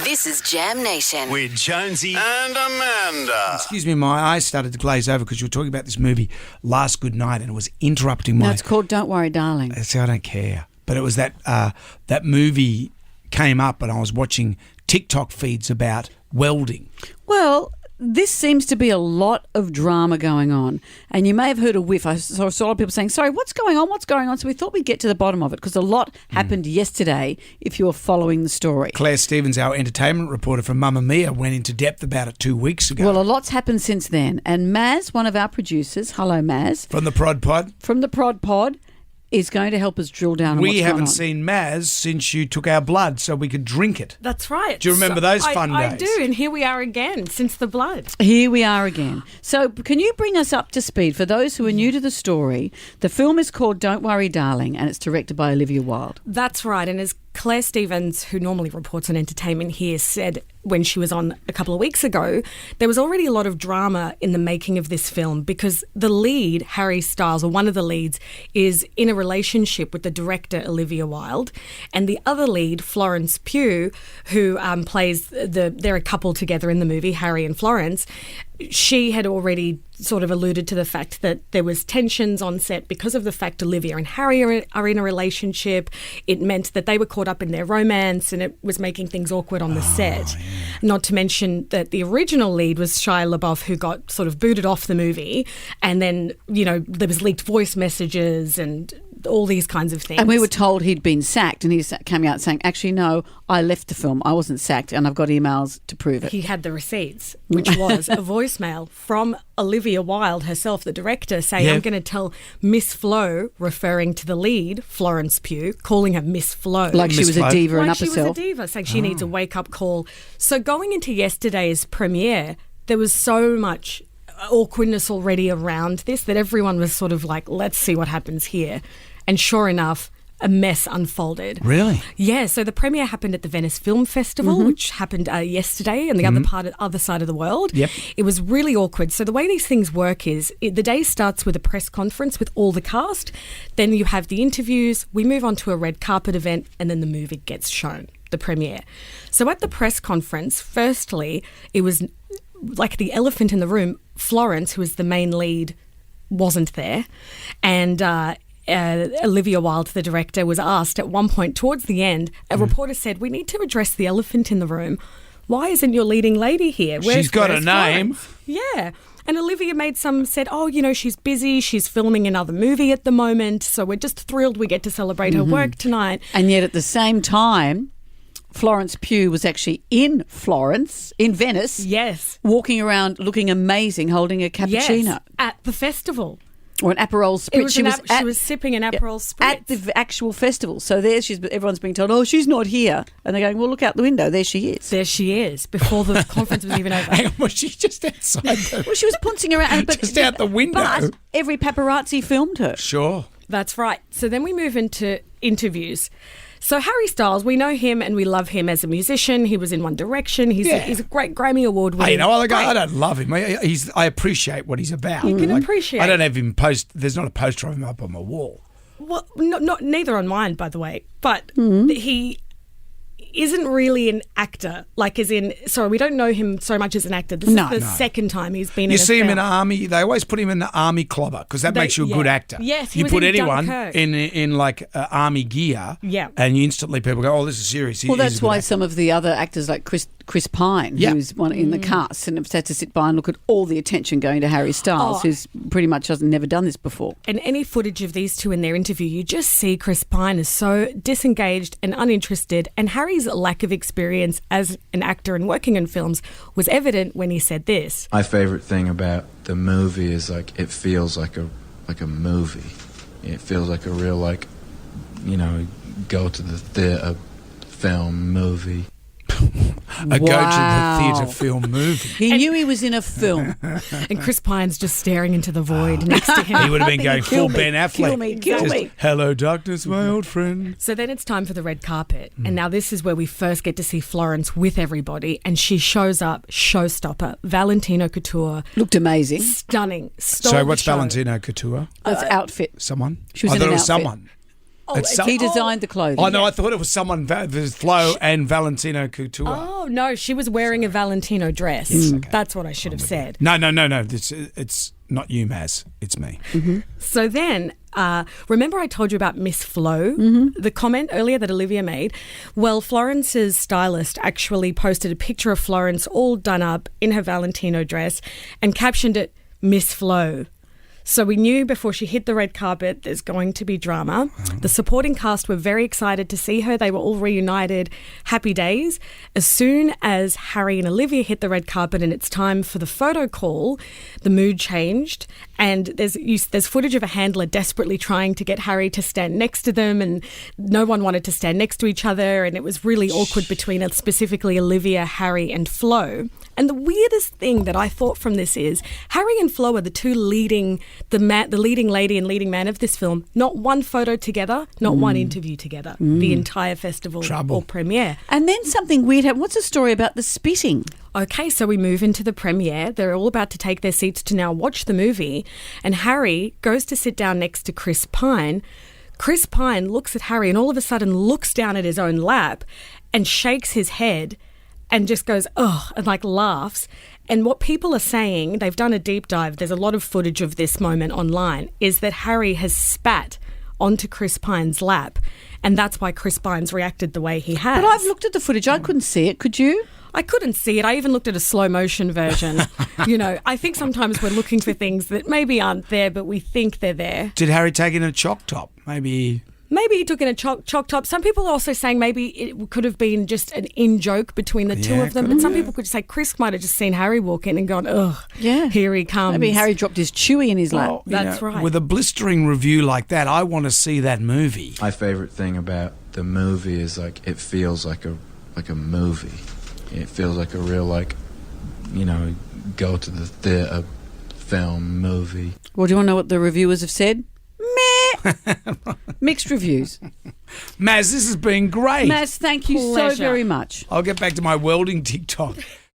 This is Jam Nation. With Jonesy and Amanda. Excuse me, my eyes started to glaze over because you were talking about this movie, Last Good Night, and it was interrupting my... No, it's called Don't Worry, Darling. See, I don't care. But it was that movie came up and I was watching TikTok feeds about welding. Well, this seems to be a lot of drama going on. And you may have heard a whiff. I saw a lot of people saying, sorry, what's going on? What's going on? So we thought we'd get to the bottom of it because a lot happened yesterday if you're following the story. Claire Stevens, our entertainment reporter from Mamma Mia, went into depth about it 2 weeks ago. Well, a lot's happened since then. And Maz, one of our producers, hello Maz. From the Prod Pod. From the Prod Pod, is going to help us drill down on what's We going haven't on. seen Maz since you took our blood so we could drink it. That's right. Do you remember those fun days? I do, and here we are again since the blood. Here we are again. So can you bring us up to speed? For those who are new to the story, the film is called Don't Worry, Darling, and it's directed by Olivia Wilde. That's right, and as Claire Stevens, who normally reports on entertainment here, said when she was on a couple of weeks ago, there was already a lot of drama in the making of this film because the lead, Harry Styles, or one of the leads, is in a relationship with the director, Olivia Wilde, and the other lead, Florence Pugh, who plays they're a couple together in the movie, Harry and Florence. She had already sort of alluded to the fact that there was tensions on set because of the fact Olivia and Harry are in a relationship. It meant that they were caught up in their romance and it was making things awkward on the set. Yeah. Not to mention that the original lead was Shia LaBeouf, who got sort of booted off the movie, and then, you know, there was leaked voice messages and all these kinds of things. And we were told he'd been sacked, and he came out saying, actually, no, I left the film. I wasn't sacked, and I've got emails to prove it. He had the receipts, which was a voicemail from Olivia Wilde herself, the director, saying, I'm going to tell Miss Flo, referring to the lead, Florence Pugh, calling her Miss Flo. Like she was a diva and up herself. Like she was a diva, saying she needs a wake-up call. So going into yesterday's premiere, there was so much awkwardness already around this that everyone was sort of like, let's see what happens here. And sure enough, a mess unfolded. Really? Yeah, so the premiere happened at the Venice Film Festival, which happened yesterday on the other side of the world. Yep. It was really awkward. So the way these things work is the day starts with a press conference with all the cast. Then you have the interviews. We move on to a red carpet event and then the movie gets shown, the premiere. So at the press conference, firstly, it was like the elephant in the room. Florence, who is the main lead, wasn't there. And Olivia Wilde, the director, was asked at one point towards the end, a reporter said, we need to address the elephant in the room. Why isn't your leading lady here? She's got a name. Florence? Yeah. And Olivia said, oh, you know, she's busy. She's filming another movie at the moment. So we're just thrilled we get to celebrate her work tonight. And yet at the same time, Florence Pugh was actually in Venice. Yes. Walking around looking amazing, holding a cappuccino. Yes, at the festival. Or an Aperol Spritz. She was sipping an Aperol Spritz. At the actual festival. So there everyone's being told, oh, she's not here. And they're going, well, look out the window. There she is. There she is, before the conference was even over. Hang on, was she just outside? Well, she was pouncing around. But, just out the window. But every paparazzi filmed her. Sure. That's right. So then we move into interviews. So Harry Styles, we know him and we love him as a musician. He was in One Direction. He's a great Grammy Award winner. Hey, you know, I don't love him. I appreciate what he's about. You can appreciate. I don't have him there's not a poster of him up on my wall. Well, neither on mine, by the way. But he isn't really an actor, like as in, sorry, we don't know him so much as an actor. This is the second time he's been in a film. You see him in Army, they always put him in the Army clobber because that makes you a good actor. Yes, you put anyone Dunkirk. in like Army gear Yeah. and you instantly people go, oh, this is serious. Well, that's why some of the other actors like Chris Pine, who's one in the cast, and have had to sit by and look at all the attention going to Harry Styles, who's pretty much never done this before. And any footage of these two in their interview, you just see Chris Pine is so disengaged and uninterested, and Harry's lack of experience as an actor and working in films was evident when he said this. My favourite thing about the movie is it feels like a movie. It feels like a real go to the theatre film movie. Go to the theatre film movie. He knew he was in a film. And Chris Pine's just staring into the void next to him. He would have been going full Ben Affleck. Kill me. Hello, darkness, my old friend. So then it's time for the red carpet. And now this is where we first get to see Florence with everybody. And she shows up, showstopper, Valentino Couture. Looked amazing. Stunning. So what's Valentino Couture? That's outfit. Someone? She was I in thought an it was outfit. someone. He designed the clothing. Oh, no, I thought it was someone, it was Flo and Valentino Couture. Oh, no, she was wearing a Valentino dress. That's what I should have said. No. It's not you, Maz. It's me. So then, remember I told you about Miss Flo, the comment earlier that Olivia made? Well, Florence's stylist actually posted a picture of Florence all done up in her Valentino dress and captioned it, Miss Flo. So we knew before she hit the red carpet there's going to be drama. The supporting cast were very excited to see her. They were all reunited. Happy days. As soon as Harry and Olivia hit the red carpet and it's time for the photo call, the mood changed. And there's footage of a handler desperately trying to get Harry to stand next to them, and no one wanted to stand next to each other, and it was really awkward between specifically Olivia, Harry and Flo. And the weirdest thing that I thought from this is Harry and Flo are the two leading lady and leading man of this film. Not one photo together, not one interview together. The entire festival or premiere. And then something weird happened. What's the story about the spitting? Okay, so we move into the premiere. They're all about to take their seats to now watch the movie, and Harry goes to sit down next to Chris Pine. Chris Pine looks at Harry and all of a sudden looks down at his own lap and shakes his head and just goes, ugh, and like laughs. And what people are saying, they've done a deep dive, there's a lot of footage of this moment online, is that Harry has spat onto Chris Pine's lap, and that's why Chris Pine's reacted the way he has. But I've looked at the footage. I couldn't see it. Could you? I couldn't see it. I even looked at a slow motion version. I think sometimes we're looking for things that maybe aren't there, but we think they're there. Did Harry take in a chalk top? Maybe he took in a chalk top. Some people are also saying maybe it could have been just an in-joke between the two of them. But some people could say Chris might have just seen Harry walk in and gone, ugh, here he comes. Maybe Harry dropped his Chewy in his lap. That's right. With a blistering review like that, I want to see that movie. My favorite thing about the movie is like it feels like a movie. It feels like a real go to the theatre film movie. Well, do you want to know what the reviewers have said? Meh. Mixed reviews. Maz, this has been great. Maz, thank you so Pleasure. very much. I'll get back to my welding TikTok.